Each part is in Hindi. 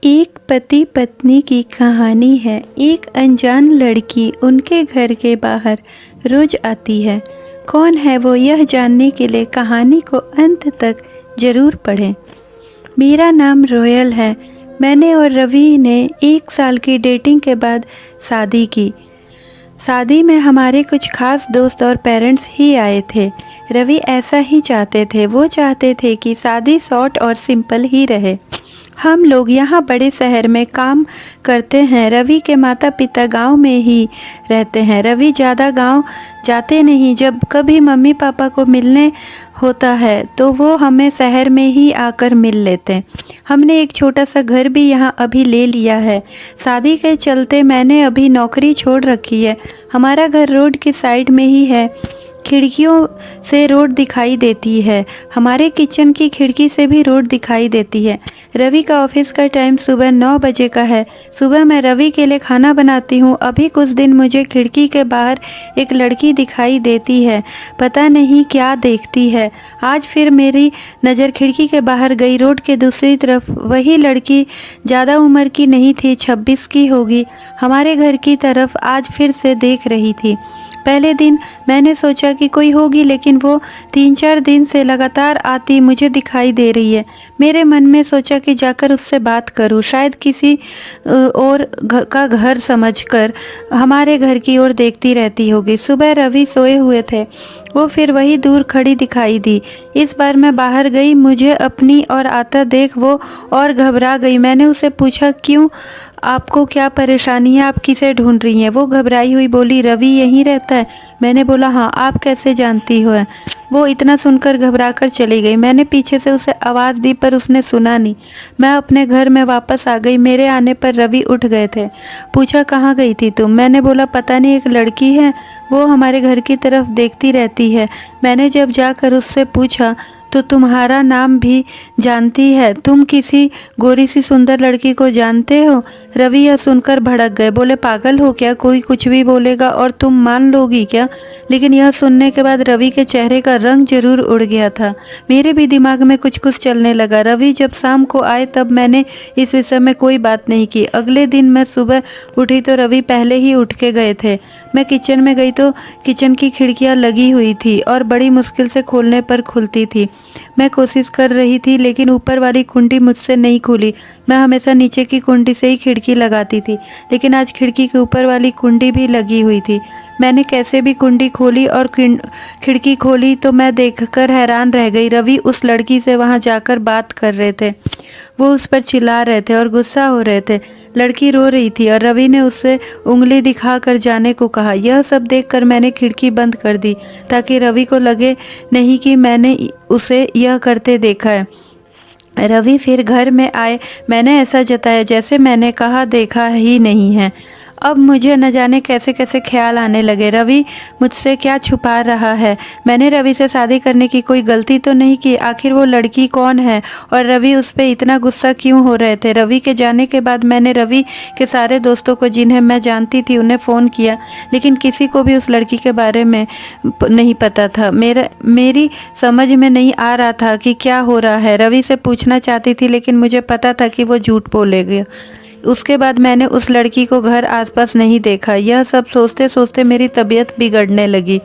एक पति पत्नी की कहानी है। एक अनजान लड़की उनके घर के बाहर रोज आती है। कौन है वो, यह जानने के लिए कहानी को अंत तक जरूर पढ़ें। मेरा नाम रोयल है। मैंने और रवि ने 1 साल की डेटिंग के बाद शादी की। शादी में हमारे कुछ खास दोस्त और पेरेंट्स ही आए थे। रवि ऐसा ही चाहते थे। वो चाहते थे कि शादी शॉर्ट और सिंपल ही रहे। हम लोग यहाँ बड़े शहर में काम करते हैं। रवि के माता पिता गांव में ही रहते हैं। रवि ज़्यादा गांव जाते नहीं। जब कभी मम्मी पापा को मिलने होता है तो वो हमें शहर में ही आकर मिल लेते हैं। हमने एक छोटा सा घर भी यहाँ अभी ले लिया है। शादी के चलते मैंने अभी नौकरी छोड़ रखी है। हमारा घर रोड की साइड में ही है। खिड़कियों से रोड दिखाई देती है। हमारे किचन की खिड़की से भी रोड दिखाई देती है। रवि का ऑफिस का टाइम सुबह 9 बजे का है। सुबह मैं रवि के लिए खाना बनाती हूँ। अभी कुछ दिन मुझे खिड़की के बाहर एक लड़की दिखाई देती है। पता नहीं क्या देखती है। आज फिर मेरी नज़र खिड़की के बाहर गई। रोड के दूसरी तरफ वही लड़की ज़्यादा उम्र की नहीं थी, 26 की होगी, हमारे घर की तरफ आज फिर से देख रही थी। पहले दिन मैंने सोचा कि कोई होगी, लेकिन वो 3-4 दिन से लगातार आती मुझे दिखाई दे रही है। मेरे मन में सोचा कि जाकर उससे बात करूं। शायद किसी और का घर समझकर हमारे घर की ओर देखती रहती होगी। सुबह रवि सोए हुए थे। वो फिर वही दूर खड़ी दिखाई दी। इस बार मैं बाहर गई। मुझे अपनी और आता देख वो और घबरा गई। मैंने उसे पूछा, क्यों, आपको क्या परेशानी है, आप किसे ढूंढ रही हैं? वो घबराई हुई बोली, रवि यहीं रहता है। मैंने बोला, हाँ, आप कैसे जानती हो? वो इतना सुनकर घबरा कर चली गई। मैंने पीछे से उसे आवाज़ दी पर उसने सुना नहीं। मैं अपने घर में वापस आ गई। मेरे आने पर रवि उठ गए थे। पूछा, कहाँ गई थी तुम? मैंने बोला, पता नहीं, एक लड़की है, वो हमारे घर की तरफ देखती रहती है। मैंने जब जाकर उससे पूछा तो तुम्हारा नाम भी जानती है। तुम किसी गोरी सी सुंदर लड़की को जानते हो? रवि यह सुनकर भड़क गए। बोले, पागल हो क्या? कोई कुछ भी बोलेगा और तुम मान लोगी क्या? लेकिन यह सुनने के बाद रवि के चेहरे का रंग जरूर उड़ गया था। मेरे भी दिमाग में कुछ कुछ चलने लगा। रवि जब शाम को आए तब मैंने इस विषय में कोई बात नहीं की। अगले दिन मैं सुबह उठी तो रवि पहले ही उठ के गए थे। मैं किचन में गई तो किचन की खिड़कियां लगी हुई थी और बड़ी मुश्किल से खोलने पर खुलती थी। मैं कोशिश कर रही थी लेकिन ऊपर वाली कुंडी मुझसे नहीं खुली। मैं हमेशा नीचे की कुंडी से ही खिड़की लगाती थी, लेकिन आज खिड़की के ऊपर वाली कुंडी भी लगी हुई थी। मैंने कैसे भी कुंडी खोली और खिड़की खोली तो मैं देखकर हैरान रह गई। रवि उस लड़की से वहां जाकर बात कर रहे थे। वो उस पर चिल्ला रहे थे और गुस्सा हो रहे थे। लड़की रो रही थी और रवि ने उससे उंगली दिखाकर जाने को कहा। यह सब देखकर मैंने खिड़की बंद कर दी ताकि रवि को लगे नहीं कि मैंने उसे यह करते देखा है। रवि फिर घर में आए। मैंने ऐसा जताया जैसे मैंने कहा देखा ही नहीं है। अब मुझे न जाने कैसे कैसे ख्याल आने लगे। रवि मुझसे क्या छुपा रहा है? मैंने रवि से शादी करने की कोई गलती तो नहीं की। आखिर वो लड़की कौन है और रवि उस पर इतना गुस्सा क्यों हो रहे थे? रवि के जाने के बाद मैंने रवि के सारे दोस्तों को, जिन्हें मैं जानती थी, उन्हें फ़ोन किया, लेकिन किसी को भी उस लड़की के बारे में नहीं पता था। मेरी समझ में नहीं आ रहा था कि क्या हो रहा है। रवि से पूछना चाहती थी लेकिन मुझे पता था कि वो झूठ बोलेगा। उसके बाद मैंने उस लड़की को घर आसपास नहीं देखा। यह सब सोचते सोचते मेरी तबीयत बिगड़ने लगी।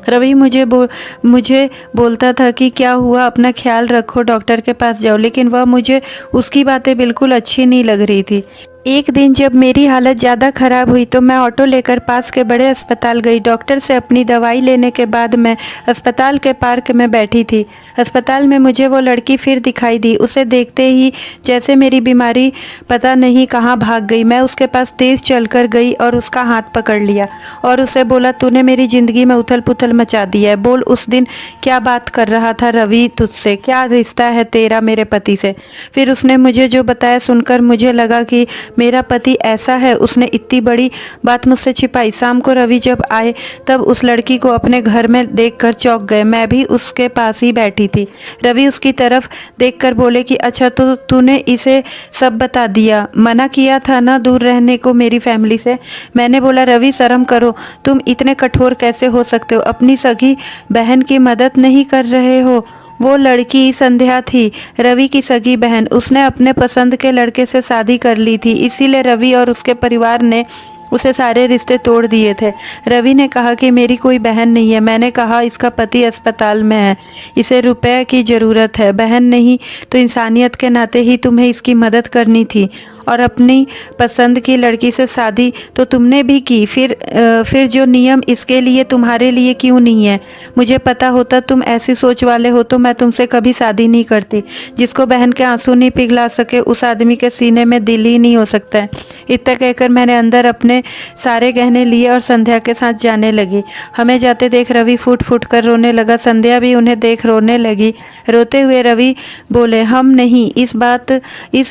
रवि मुझे बोलता था कि क्या हुआ, अपना ख्याल रखो, डॉक्टर के पास जाओ, लेकिन वह मुझे उसकी बातें बिल्कुल अच्छी नहीं लग रही थी। एक दिन जब मेरी हालत ज़्यादा ख़राब हुई तो मैं ऑटो लेकर पास के बड़े अस्पताल गई। डॉक्टर से अपनी दवाई लेने के बाद मैं अस्पताल के पार्क में बैठी थी। अस्पताल में मुझे वो लड़की फिर दिखाई दी। उसे देखते ही जैसे मेरी बीमारी पता नहीं कहाँ भाग गई। मैं उसके पास तेज़ चलकर गई और उसका हाथ पकड़ लिया और उसे बोला, तूने मेरी ज़िंदगी में उथल पुथल मचा दी है। बोल, उस दिन क्या बात कर रहा था रवि तुझसे? क्या रिश्ता है तेरा मेरे पति से? फिर उसने मुझे जो बताया सुनकर मुझे लगा कि मेरा पति ऐसा है। उसने इतनी बड़ी बात मुझसे छिपाई। शाम को रवि जब आए तब उस लड़की को अपने घर में देखकर चौंक गए। मैं भी उसके पास ही बैठी थी। रवि उसकी तरफ देखकर बोले कि अच्छा, तो तूने इसे सब बता दिया? मना किया था ना दूर रहने को मेरी फैमिली से? मैंने बोला, रवि शर्म करो, तुम इतने कठोर कैसे हो सकते हो? अपनी सगी बहन की मदद नहीं कर रहे हो? वो लड़की संध्या थी, रवि की सगी बहन। उसने अपने पसंद के लड़के से शादी कर ली थी, इसीलिए रवि और उसके परिवार ने उसे सारे रिश्ते तोड़ दिए थे। रवि ने कहा कि मेरी कोई बहन नहीं है। मैंने कहा इसका पति अस्पताल में है, इसे रुपए की ज़रूरत है। बहन नहीं तो इंसानियत के नाते ही तुम्हें इसकी मदद करनी थी, और अपनी पसंद की लड़की से शादी तो तुमने भी की। फिर जो नियम इसके लिए तुम्हारे लिए क्यों नहीं है? मुझे पता होता तुम ऐसी सोच वाले हो तो मैं तुमसे कभी शादी नहीं करती। जिसको बहन के आंसू नहीं पिघला सके उस आदमी के सीने में दिल ही नहीं हो सकता है। इतना कहकर मैंने अंदर अपने सारे गहने लिए और संध्या के साथ जाने लगी। हमें जाते देख रवि फूट फूट कर रोने लगा। संध्या भी उन्हें देख रोने लगी। रोते हुए रवि बोले, हम नहीं, इस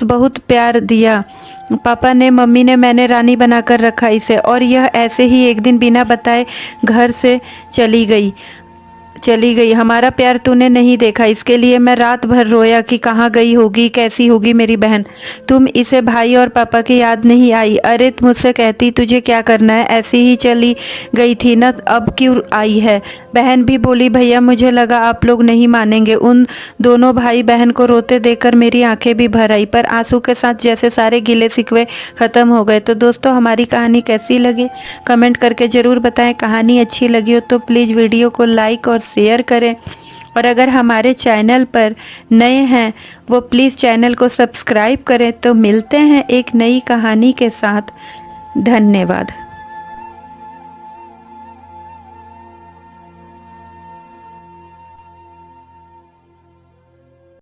बहुत प्यार दिया पापा ने, मम्मी ने, मैंने रानी बनाकर रखा इसे, और यह ऐसे ही एक दिन बिना बताए घर से चली गई। हमारा प्यार तूने नहीं देखा, इसके लिए मैं रात भर रोया कि कहाँ गई होगी, कैसी होगी मेरी बहन। तुम इसे भाई और पापा की याद नहीं आई? अरे मुझसे कहती तुझे क्या करना है, ऐसी ही चली गई थी ना, अब क्यों आई है? बहन भी बोली, भैया मुझे लगा आप लोग नहीं मानेंगे। उन दोनों भाई बहन को रोते देखकर मेरी आंखें भी भर आई, पर आंसू के साथ जैसे सारे गिले शिकवे ख़त्म हो गए। तो दोस्तों, हमारी कहानी कैसी लगी कमेंट करके ज़रूर बताएं। कहानी अच्छी लगी हो तो प्लीज़ वीडियो को लाइक और शेयर करें, और अगर हमारे चैनल पर नए हैं वो प्लीज़ चैनल को सब्सक्राइब करें। तो मिलते हैं एक नई कहानी के साथ। धन्यवाद।